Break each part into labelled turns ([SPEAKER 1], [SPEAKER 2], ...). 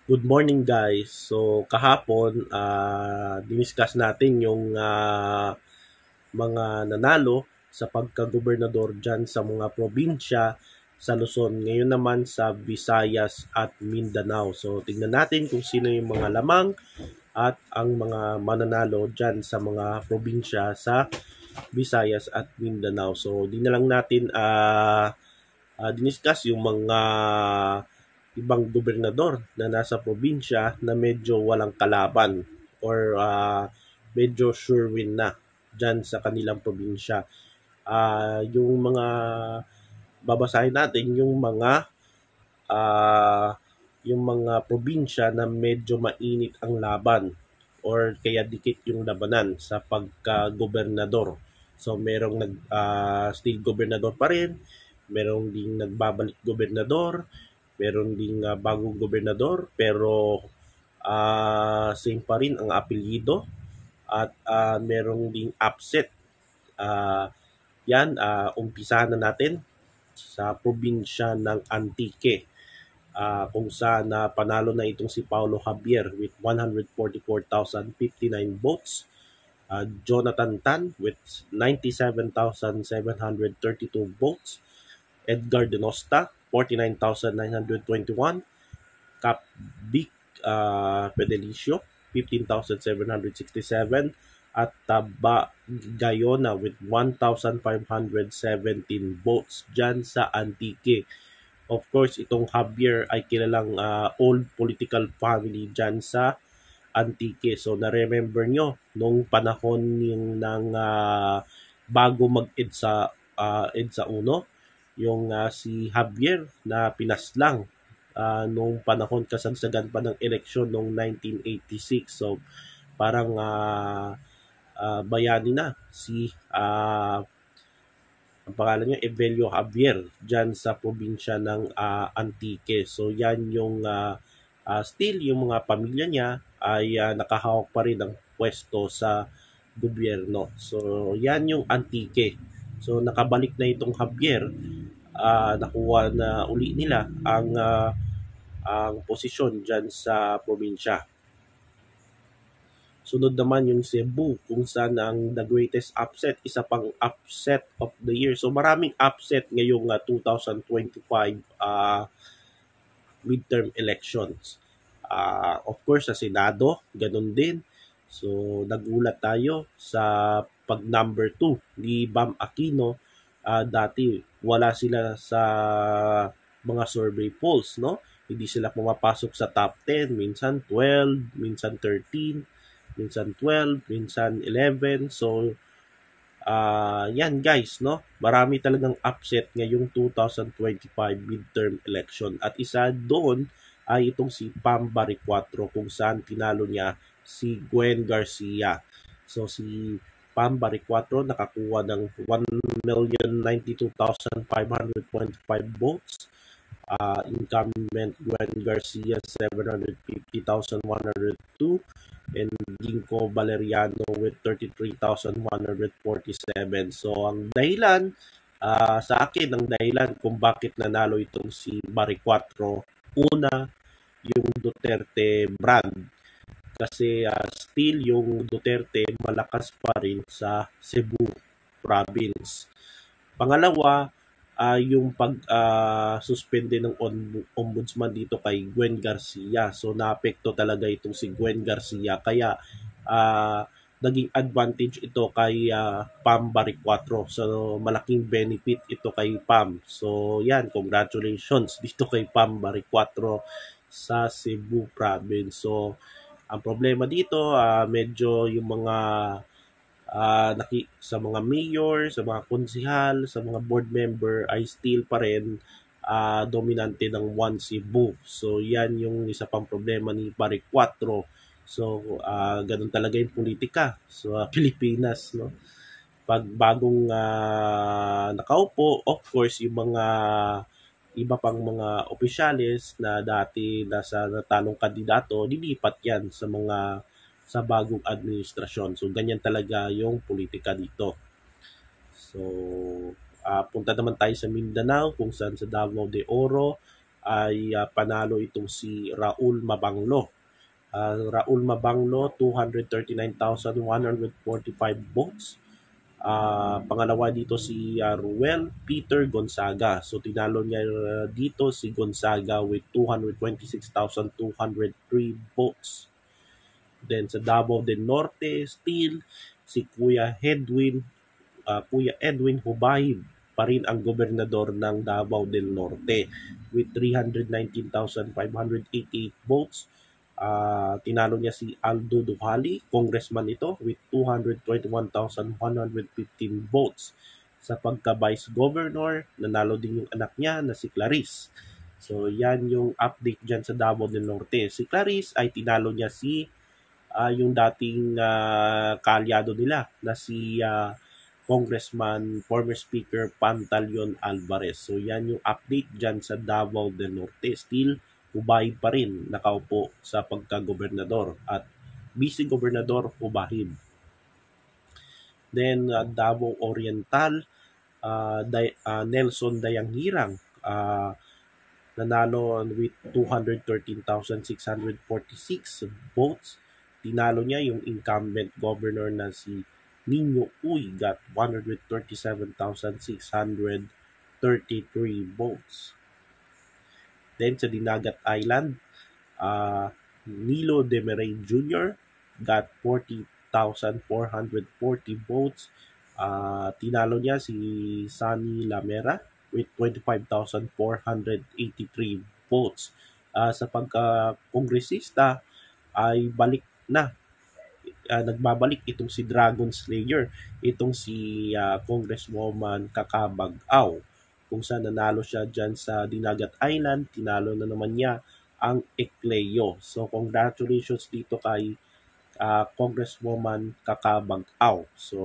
[SPEAKER 1] Good morning guys. So kahapon diniscuss natin yung mga nanalo sa pagka-gobernador dyan sa mga probinsya sa Luzon. Ngayon naman sa Visayas at Mindanao. So tingnan natin kung sino yung mga lamang at ang mga mananalo dyan sa mga probinsya sa Visayas at Mindanao. So di na lang natin diniscuss yung mga ibang gobernador na nasa probinsya na medyo walang kalaban or medyo sure win na dyan sa kanilang probinsya. Yung mga babasahin natin ah, yung mga probinsya na medyo mainit ang laban or kaya dikit yung labanan sa pagka-gobernador. So merong still gobernador pa rin, merong ding nagbabalik gobernador, meron ding bagong gobernador pero same pa rin ang apelyido at merong ding upset. Ah, umpisahan na natin sa probinsya ng Antique kung saan panalo na itong si Paulo Javier with 144,059 votes. Jonathan Tan with 97,732 votes. Edgar Denosta, 49,921. Cap Vic Pedelicio, 15,767. At Taba Gayona with 1,517 votes dyan sa Antique. Of course, itong Javier ay kilalang old political family dyan sa Antique. So, na-remember nyo, nung panahon ng bago mag-EDSA EDSA 1, yung si Javier na pinaslang nung panahon kasagsagan pa ng eleksyon noong 1986. So, parang bayani na si ang pangalan niya Evelio Javier dyan sa probinsya ng Antique. So yan yung still yung mga pamilya niya ay nakahawak pa rin ng pwesto sa gobyerno. So yan yung Antique. So nakabalik na itong Javier, nakuha na uli nila ang posisyon dyan sa probinsya. Sunod naman yung Cebu kung saan ang the greatest upset, isa pang upset of the year. So maraming upset ngayong 2025 midterm elections. Of course sa Senado, ganun din. So nagulat tayo sa pag number 2 ni Bam Aquino. Dati wala sila sa mga survey polls, no? Hindi sila pumapasok sa top 10, minsan 12, minsan 13, minsan 12, minsan 11. So, yan guys, no? Marami talagang upset ngayong 2025 midterm election. At isa doon ay itong si Pam Baricuatro kung saan tinalo niya si Gwen Garcia. So, si Pam Baricuatro nakakuha ng 1,092,525 votes. Incumbent Gwen Garcia 750,102 and Ginkgo Valeriano with 33,147. So ang dahilan sa akin, ang dahilan kung bakit nanalo itong si Baricuatro, una yung Duterte brand. Kasi still yung Duterte malakas pa rin sa Cebu province. Pangalawa, yung pag-suspende ng ombudsman dito kay Gwen Garcia. So, naapekto talaga itong si Gwen Garcia. Kaya, naging advantage ito kay Pam Baricuatro. So, malaking benefit ito kay Pam. So, yan. Congratulations dito kay Pam Baricuatro sa Cebu province. So, ang problema dito, medyo yung mga sa mga mayor, sa mga konsihal, sa mga board member ay still pa rin dominante ng One Cebu. So yan yung isa pang problema ni Pare 4. So ganun talaga yung politika sa Pilipinas, no? Pag bagong nakaupo, of course, yung mga iba pang mga opisyalis na dati nasa natalong kandidato, lilipat yan sa bagong administrasyon. So, ganyan talaga yung politika dito. So, punta naman tayo sa Mindanao kung saan sa Davao de Oro. ay panalo itong si Raul Mabanglo. Raul Mabanglo, 239,145 votes. Pangalawa dito si Ruel Peter Gonzaga. So tinalo niya dito si Gonzaga with 226,203 votes. Then sa Davao del Norte, still si Kuya Edwin Hubahib pa rin ang gobernador ng Davao del Norte with 319,588 votes. Tinalo niya si Aldo Duhali, congressman ito, with 221,115 votes. Sa pagka-vice governor, nanalo din yung anak niya na si Clarice. So yan yung update dyan sa Davao del Norte. Si Clarice ay tinalo niya si yung dating kaalyado nila na si Congressman, former Speaker Pantaleon Alvarez. So yan yung update dyan sa Davao del Norte. Still, Hubahib pa rin nakaupo sa pagka-gobernador at vice-gobernador Hubahib. Then Davao Oriental, Nelson Dayanghirang, nanalo with 213,646 votes. Tinalo niya yung incumbent governor na si Nino Uy, got 137,633 votes. Then sa Dinagat Island, Nilo Demaray Jr. got 40,440 votes. Tinalo niya si Sunny Lamera with 25,483 votes. Sa pagka-kongresista ay balik na. Nagbabalik itong si Dragon Slayer, itong si Congresswoman Kakabag-Aw, kung saan nanalo siya dyan sa Dinagat Island. Tinalo na naman niya ang Ecleo. So congratulations dito kay Congresswoman Kakabag-Aw. So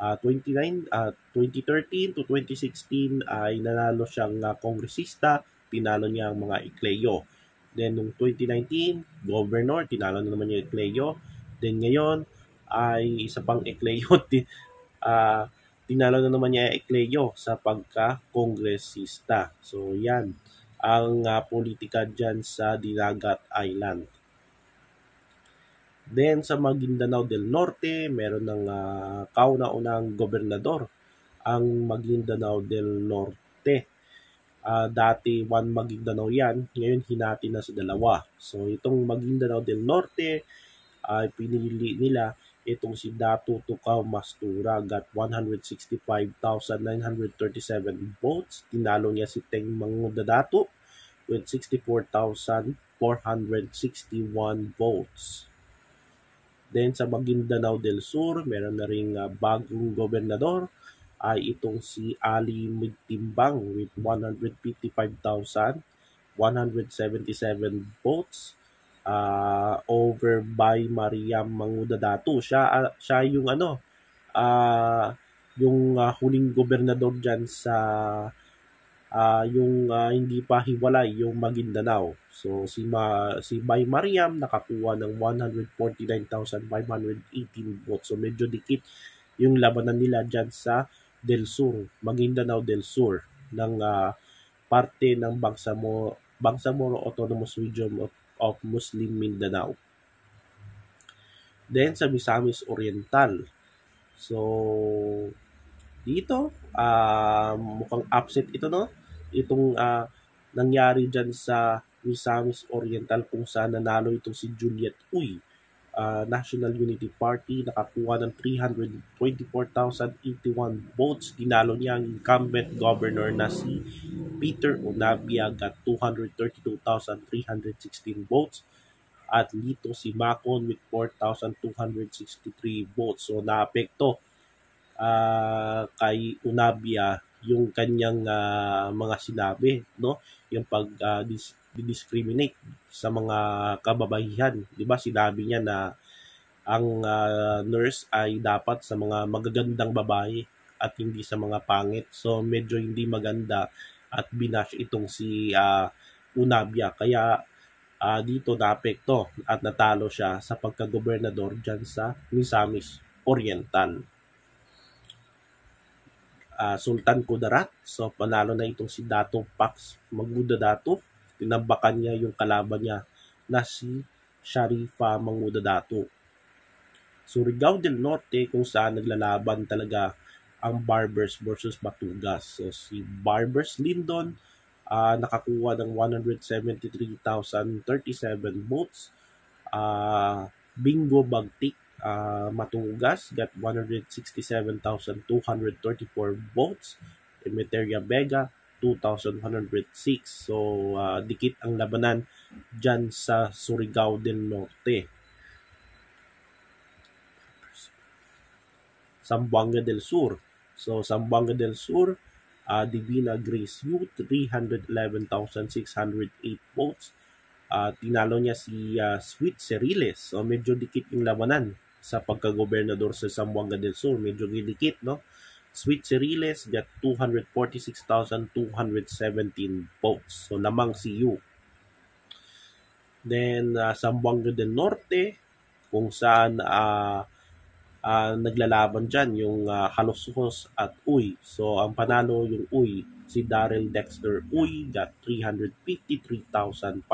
[SPEAKER 1] 2013 to 2016 ay nanalo siyang kongresista, tinalo niya ang mga Ecleo. Then nung 2019, governor, tinalo na naman niya Ecleo. Then ngayon ay isa pang Ecleo, tinalo na naman niya Ecleo sa pagka-kongresista. So yan ang politika dyan sa Dinagat Island. Then sa Maguindanao del Norte, meron ng kauna-unang gobernador ang Maguindanao del Norte. Dati one Maguindanao yan, ngayon hinati na sa dalawa. So itong Maguindanao del Norte ay pinili nila itong si Datu Tukaw Mastura, got 165,937 votes. Tinalo niya si Teng Mangudadatu with 64,461 votes. Then sa Maguindanao del Sur, meron na ring bagong gobernador ay itong si Ali Migtimbang with 155,177 votes. Over by Mariam Mangudadatu. Siya yung yung huling gobernador dyan sa yung hindi pa hiwalay yung Maguindanao. So si Bay Mariam nakakuha ng 149,518 votes. So medyo dikit yung labanan nila dyan sa Del Sur, Maguindanao del Sur, ng parte ng Bangsamoro Autonomous Region of Muslim Mindanao. Then sa Misamis Oriental. So dito mukhang upset ito, no? Itong nangyari dyan sa Misamis Oriental kung saan nanalo itong si Juliet Uy, National Unity Party, nakakuha ng 324,081 votes. Tinalo niya ang incumbent governor na si Peter Onabia, got 232,316 votes. At dito si Macon with 4,263 votes. So naapekto kay Onabia yung kanyang mga sinabi, no? Yung pag-discriminate sa mga kababaihan. 'Di ba? Sinabi niya na ang nurse ay dapat sa mga magagandang babae at hindi sa mga pangit. So medyo hindi maganda at binash itong si Onabia. Kaya dito naapekto at natalo siya sa pagka-gobernador dyan sa Misamis Oriental. Sultan Kudarat. So panalo na itong si Dato Pax Magmuda Dato. Tinambakan niya yung kalaban niya na si Sharifa Magmuda Dato. Surigao del Norte kung saan naglalaban talaga ang Barbers versus Batugas. So si Barbers Lindon nakakuha ng 173,037 votes. Bingo Bagtik Matugas got 167,234 votes. Emeteria Vega 2,106. So dikit ang labanan dyan sa Surigao del Norte. Zamboanga del Sur. So Zamboanga del Sur, Divina Grace Yu 311,608 votes. Tinalo niya si Sweet Ceriles. So medyo dikit yung labanan sa pagkagobernador sa Zamboanga del Sur. Medyo dikit, no? Sweet Ceriles got 246,217 votes. So lamang si Yu. Then Zamboanga del Norte kung saan naglalaban dyan yung Halos-Hos at Uy. So ang panalo yung Uy, si Daryl Dexter Uy got 353,573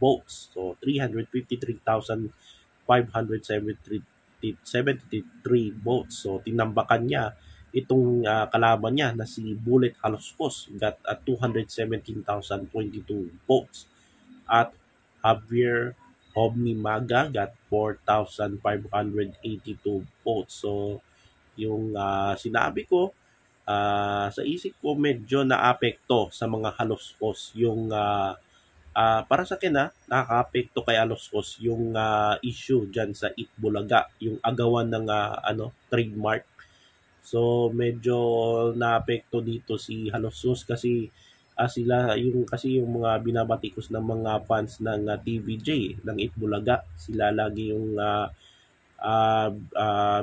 [SPEAKER 1] votes. So 353,573 votes. So tinambakan niya itong kalaban niya na si Bullet Halos-Hos got 217,022 votes. At Javier Omni Maga got 4,582 votes. So, yung sinabi ko, sa isip ko medyo naapekto sa mga Halos-Hos. Yung, para sa akin nakaka-apekto kay Halos-Hos yung issue dyan sa Itbulaga, yung agawan ng trademark. So, medyo naapekto dito si Halos-Hos kasi sila yung mga binabatikos ng mga fans ng TVJ ng Itbulaga, sila lagi yung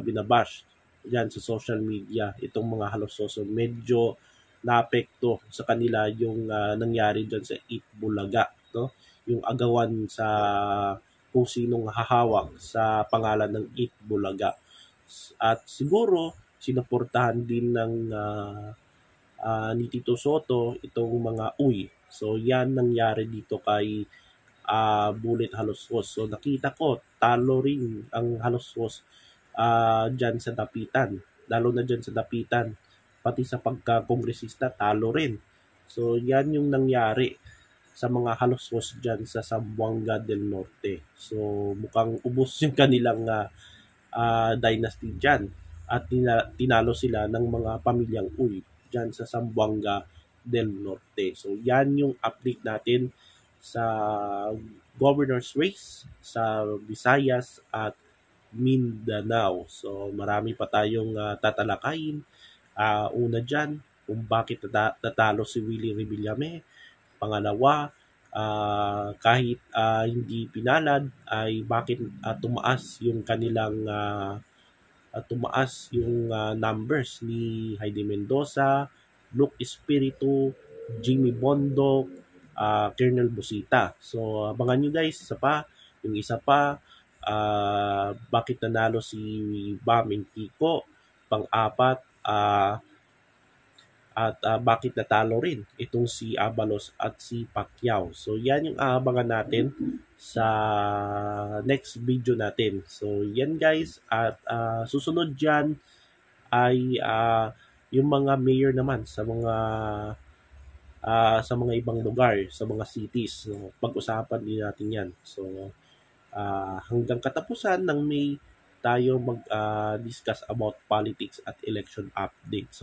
[SPEAKER 1] binabash diyan sa social media itong mga Halos-Hos. So medyo naapekto sa kanila yung nangyari diyan sa Itbulaga, no? Yung agawan sa kung sinong hahawak sa pangalan ng Itbulaga. At siguro sinuportahan din ng ni Tito Soto itong mga Uy. So yan nangyari dito kay Bullet Halos-Hos. So nakita ko talo rin ang Halos-Hos dyan sa Dapitan. Lalo na dyan sa Dapitan. Pati sa pagka-kongresista talo rin. So yan yung nangyari sa mga Halos-Hos dyan sa Zamboanga del Norte. So mukhang ubos yung kanilang dynasty dyan. At tinalo sila ng mga pamilyang Uy dyan sa Zamboanga del Norte. So yan yung update natin sa governor's race sa Visayas at Mindanao. So marami pa tayong tatalakayin. Una dyan, kung bakit natalo si Willie Revillame. Pangalawa, kahit hindi pinalad ay bakit tumaas yung kanilang numbers ni Heidi Mendoza, Luke Espiritu, Jimmy Bondo, Colonel Busita. So abangan nyo guys, yung isa pa, bakit nanalo si Bam and Kiko, pang-apat, at bakit natalo rin itong si Abalos at si Pacquiao. So yan yung aabangan natin sa next video natin. So yan guys, at susunod dyan ay yung mga mayor naman sa mga ibang lugar, sa mga cities. So pag-usapan din natin yan. So hanggang katapusan ng May tayo mag-discuss about politics at election updates. So